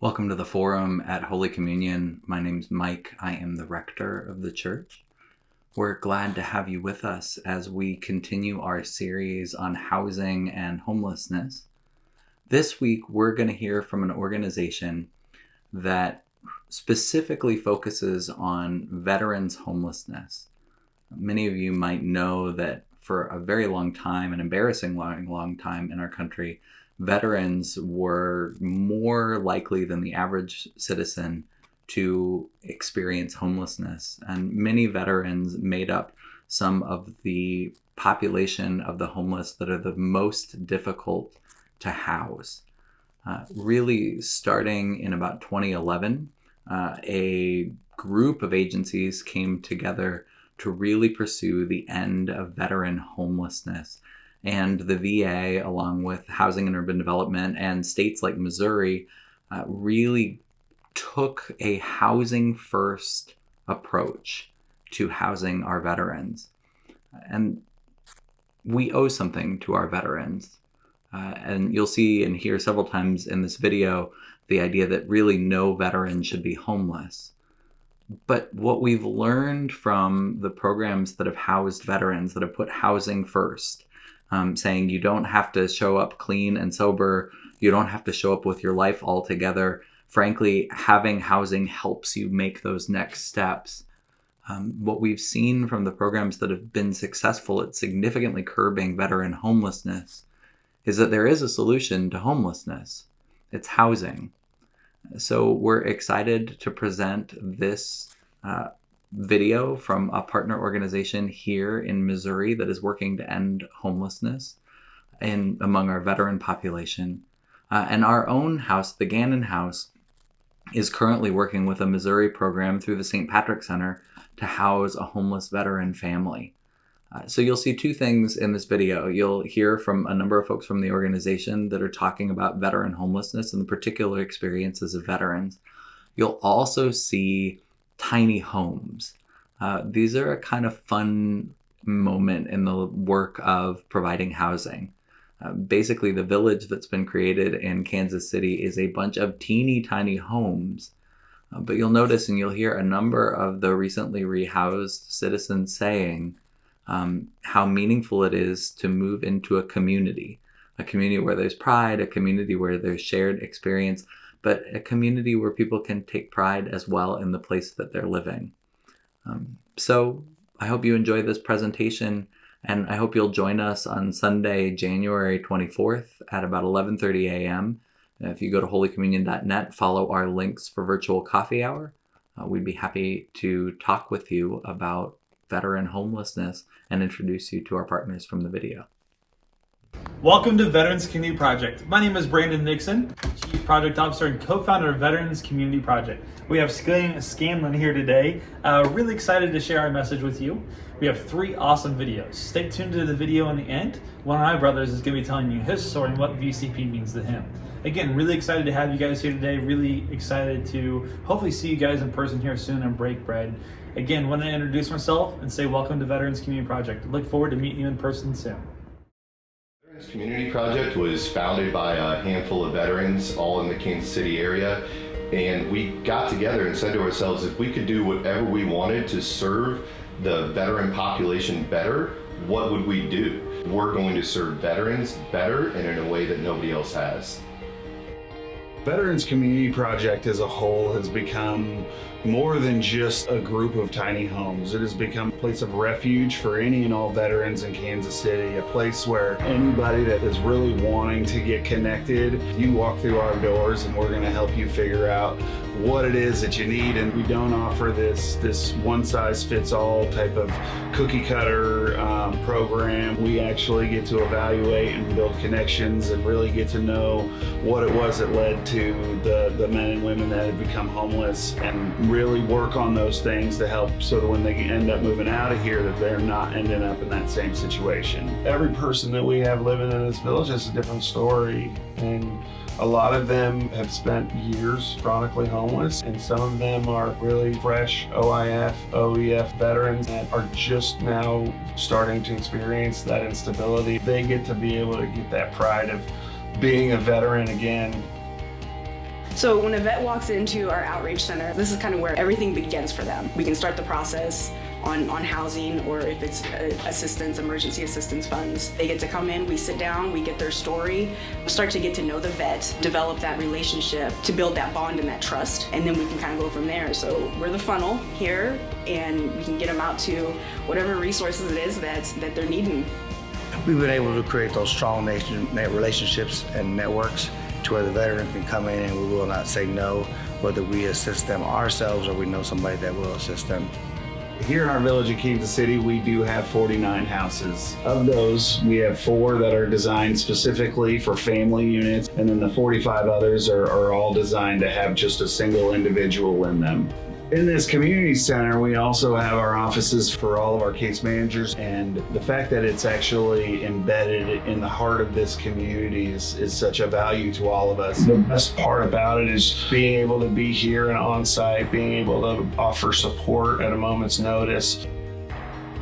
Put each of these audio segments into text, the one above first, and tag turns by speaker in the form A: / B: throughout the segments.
A: Welcome to the forum at Holy Communion. My name's Mike. I am the rector of the church. We're glad to have you with us as we continue our series on housing and homelessness. This week, we're going to hear from an organization that specifically focuses on veterans' homelessness. Many of you might know that for a very long time, an embarrassing long time in our country, veterans were more likely than the average citizen to experience homelessness. And many veterans made up some of the population of the homeless that are the most difficult to house. Really starting in about 2011, a group of agencies came together to really pursue the end of veteran homelessness. And the VA, along with Housing and Urban Development and states like Missouri, really took a housing first approach to housing our veterans. And we owe something to our veterans. And you'll see and hear several times in this video the idea that really no veteran should be homeless. But what we've learned from the programs that have housed veterans, that have put housing first, saying you don't have to show up clean and sober, you don't have to show up with your life all together. Frankly, having housing helps you make those next steps. What we've seen from the programs that have been successful at significantly curbing veteran homelessness is that there is a solution to homelessness. It's housing. So we're excited to present this video from a partner organization here in Missouri that is working to end homelessness among our veteran population. And our own house, the Gannon House, is currently working with a Missouri program through the St. Patrick Center to house a homeless veteran family. So you'll see two things in this video. You'll hear from a number of folks from the organization that are talking about veteran homelessness and the particular experiences of veterans. You'll also see tiny homes. These are a kind of fun moment in the work of providing housing. Basically, the village that's been created in Kansas City is a bunch of teeny tiny homes. But you'll notice and you'll hear a number of the recently rehoused citizens saying how meaningful it is to move into a community where there's pride, a community where there's shared experience, but a community where people can take pride as well in the place that they're living. So I hope you enjoy this presentation, and I hope you'll join us on Sunday, January 24th at about 11:30 a.m. If you go to holycommunion.net, follow our links for virtual coffee hour. We'd be happy to talk with you about veteran homelessness and introduce you to our partners from the video.
B: Welcome to Veterans Community Project. My name is Brandonn Mixon, Chief Project Officer and co-founder of Veterans Community Project. We have Scanlon here today. Really excited to share our message with you. We have 3 awesome videos. Stay tuned to the video in the end. One of my brothers is going to be telling you his story and what VCP means to him. Again, really excited to have you guys here today. Really excited to hopefully see you guys in person here soon and break bread. Again, want to introduce myself and say welcome to Veterans Community Project. Look forward to meeting you in person soon.
C: Veterans Community Project was founded by a handful of veterans all in the Kansas City area, and we got together and said to ourselves, if we could do whatever we wanted to serve the veteran population better, what would we do? We're going to serve veterans better and in a way that nobody else has.
D: Veterans Community Project as a whole has become more than just a group of tiny homes. It has become a place of refuge for any and all veterans in Kansas City, a place where anybody that is really wanting to get connected, you walk through our doors and we're going to help you figure out what it is that you need. And we don't offer this one-size-fits-all type of cookie-cutter program. We actually get to evaluate and build connections and really get to know what it was that led to the men and women that had become homeless, and really work on those things to help so that when they end up moving out of here, that they're not ending up in that same situation. Every person that we have living in this village has a different story, and a lot of them have spent years chronically homeless, and some of them are really fresh OIF, OEF veterans that are just now starting to experience that instability. They get to be able to get that pride of being a veteran again.
E: So when a vet walks into our outreach center, this is kind of where everything begins for them. We can start the process on housing, or if it's assistance, emergency assistance funds. They get to come in, we sit down, we get their story, start to get to know the vet, develop that relationship to build that bond and that trust, and then we can kind of go from there. So we're the funnel here, and we can get them out to whatever resources it is that they're needing.
F: We've been able to create those strong relationships and networks to where the veteran can come in and we will not say no, whether we assist them ourselves or we know somebody that will assist them.
D: Here in our village of Kansas City, we do have 49 houses. Of those, we have 4 that are designed specifically for family units, and then the 45 others are all designed to have just a single individual in them. In this community center, we also have our offices for all of our case managers, and the fact that it's actually embedded in the heart of this community is such a value to all of us. The best part about it is being able to be here and on site, being able to offer support at a moment's notice.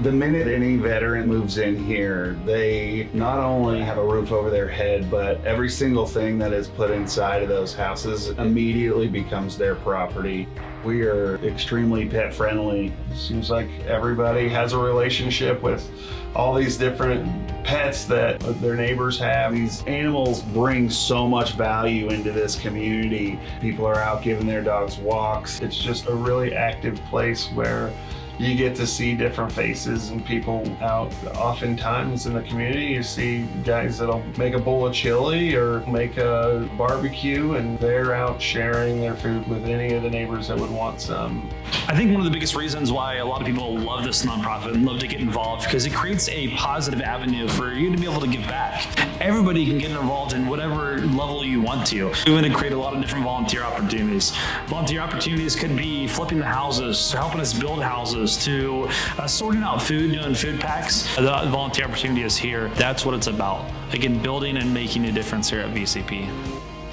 D: The minute any veteran moves in here, they not only have a roof over their head, but every single thing that is put inside of those houses immediately becomes their property. We are extremely pet friendly. Seems like everybody has a relationship with all these different pets that their neighbors have. These animals bring so much value into this community. People are out giving their dogs walks. It's just a really active place where you get to see different faces and people out. Oftentimes in the community, you see guys that'll make a bowl of chili or make a barbecue, and they're out sharing their food with any of the neighbors that would want some.
B: I think one of the biggest reasons why a lot of people love this nonprofit and love to get involved, because it creates a positive avenue for you to be able to give back. Everybody can get involved in whatever level you want to. We're going to create a lot of different volunteer opportunities. Volunteer opportunities could be flipping the houses, to helping us build houses, to sorting out food, doing food packs. The volunteer opportunity is here. That's what it's about. Again, building and making a difference here at VCP.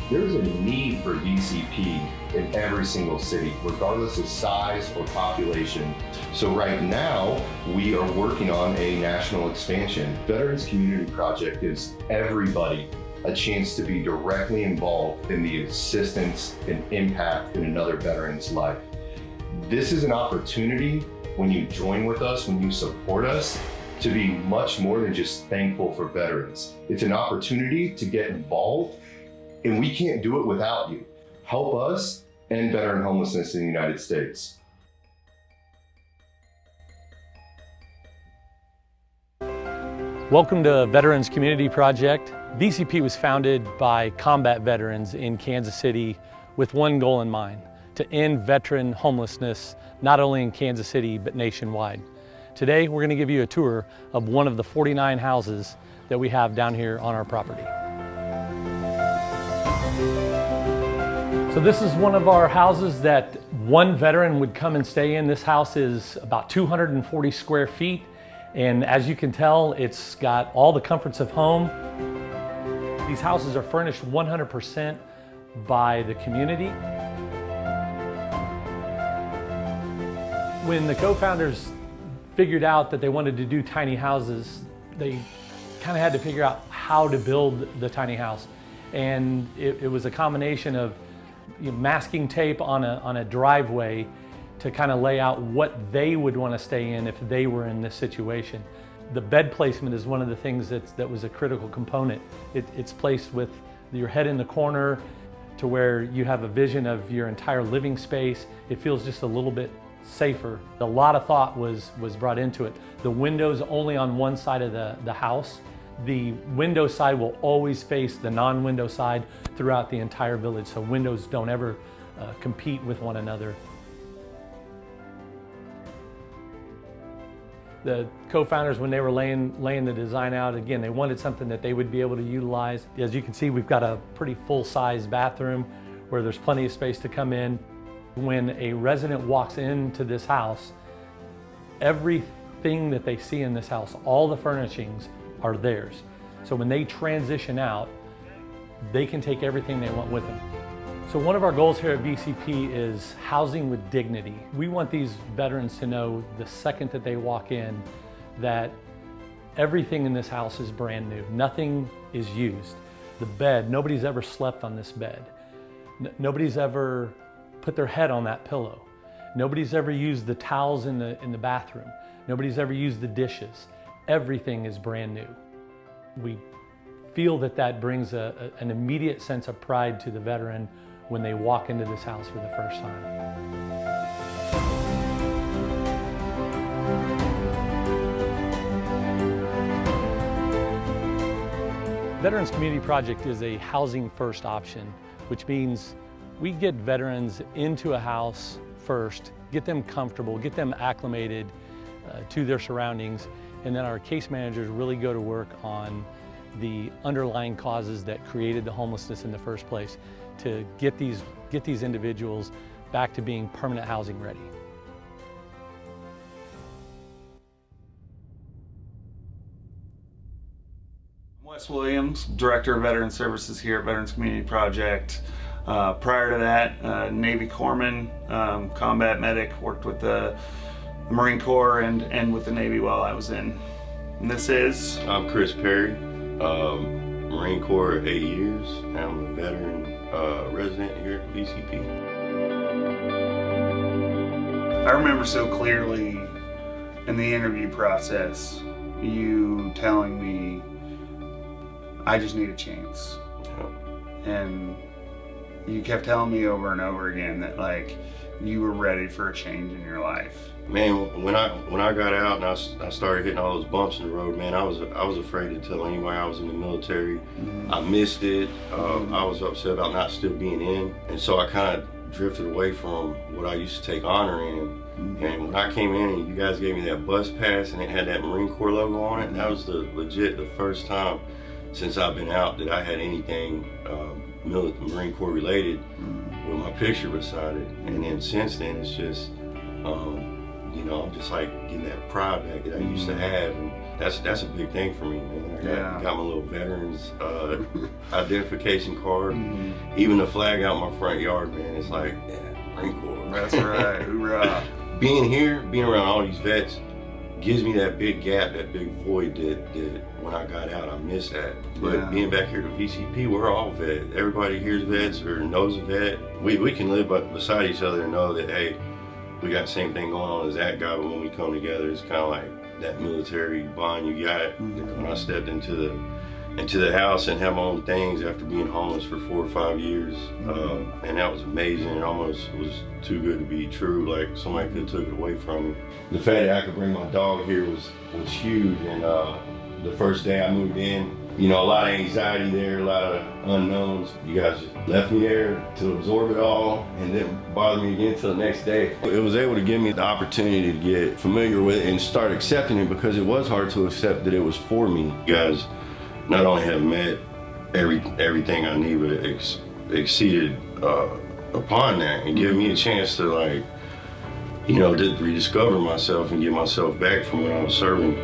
C: There's a need for VCP in every single city, regardless of size or population. So right now, we are working on a national expansion. Veterans Community Project gives everybody a chance to be directly involved in the assistance and impact in another veteran's life. This is an opportunity when you join with us, when you support us, to be much more than just thankful for veterans. It's an opportunity to get involved, and we can't do it without you. Help us end veteran homelessness in the United States.
G: Welcome to Veterans Community Project. VCP was founded by combat veterans in Kansas City with one goal in mind: to end veteran homelessness, not only in Kansas City, but nationwide. Today, we're going to give you a tour of one of the 49 houses that we have down here on our property. So this is one of our houses that one veteran would come and stay in. This house is about 240 square feet. And as you can tell, it's got all the comforts of home. These houses are furnished 100% by the community. When the co-founders figured out that they wanted to do tiny houses, they kind of had to figure out how to build the tiny house. And it was a combination of masking tape on a driveway to kind of lay out what they would want to stay in if they were in this situation. The bed placement is one of the things that was a critical component. It's placed with your head in the corner to where you have a vision of your entire living space. It feels just a little bit safer. A lot of thought was brought into it. The window's only on one side of the house. The window side will always face the non-window side throughout the entire village, so windows don't ever compete with one another. The co-founders, when they were laying the design out, again, they wanted something that they would be able to utilize. As you can see, we've got a pretty full-size bathroom where there's plenty of space to come in. When a resident walks into this house, everything that they see in this house, all the furnishings are theirs. So when they transition out, they can take everything they want with them. So one of our goals here at VCP is housing with dignity. We want these veterans to know the second that they walk in that everything in this house is brand new. Nothing is used. The bed, nobody's ever slept on this bed. Nobody's ever put their head on that pillow. Nobody's ever used the towels in the bathroom. Nobody's ever used the dishes. Everything is brand new. We feel that brings an immediate sense of pride to the veteran when they walk into this house for the first time. Veterans Community Project is a housing first option, which means we get veterans into a house first, get them comfortable, get them acclimated to their surroundings, and then our case managers really go to work on the underlying causes that created the homelessness in the first place to get these individuals back to being permanent housing ready.
D: Wes Williams, Director of Veteran Services here at Veterans Community Project. Prior to that, Navy Corpsman, combat medic, worked with the Marine Corps and with the Navy while I was in. And this is?
H: I'm Chris Perry, Marine Corps 8 years. I'm a veteran resident here at VCP.
D: I remember so clearly in the interview process, you telling me, I just need a chance. And you kept telling me over and over again that like you were ready for a change in your life.
H: Man, when I got out and I started hitting all those bumps in the road, man, I was afraid to tell anybody I was in the military. Mm-hmm. I missed it. I was upset about not still being in, and so I kind of drifted away from what I used to take honor in. Mm-hmm. And when I came in and you guys gave me that bus pass and it had that Marine Corps logo on it, that was the first time since I've been out that I had anything Marine Corps related with my picture beside it. And then since then, it's just, you know, I'm just like getting that pride back that I used to have. And that's a big thing for me, man. I got my little veterans identification card. Mm-hmm. Even the flag out in my front yard, man, it's like, yeah, Marine Corps.
D: That's right, hoorah.
H: Being around all these vets, gives me that big gap, that big void that when I got out, I missed that. But being back here to VCP, we're all vet. Everybody here's vets or knows a vet. We can live beside each other and know that, hey, we got the same thing going on as that guy, but when we come together, it's kind of like that military bond you got. When I stepped into the house and had my own things after being homeless for 4 or 5 years, and that was amazing. It almost was too good to be true. Like somebody could have took it away from me. The fact that I could bring my dog here was huge. And the first day I moved in, you know, a lot of anxiety there, a lot of unknowns. You guys just left me there to absorb it all and didn't bother me again until the next day. It was able to give me the opportunity to get familiar with it and start accepting it, because it was hard to accept that it was for me. You guys not only have met everything I need, but exceeded upon that and give me a chance to, like, you know, to rediscover myself and get myself back from when I was serving.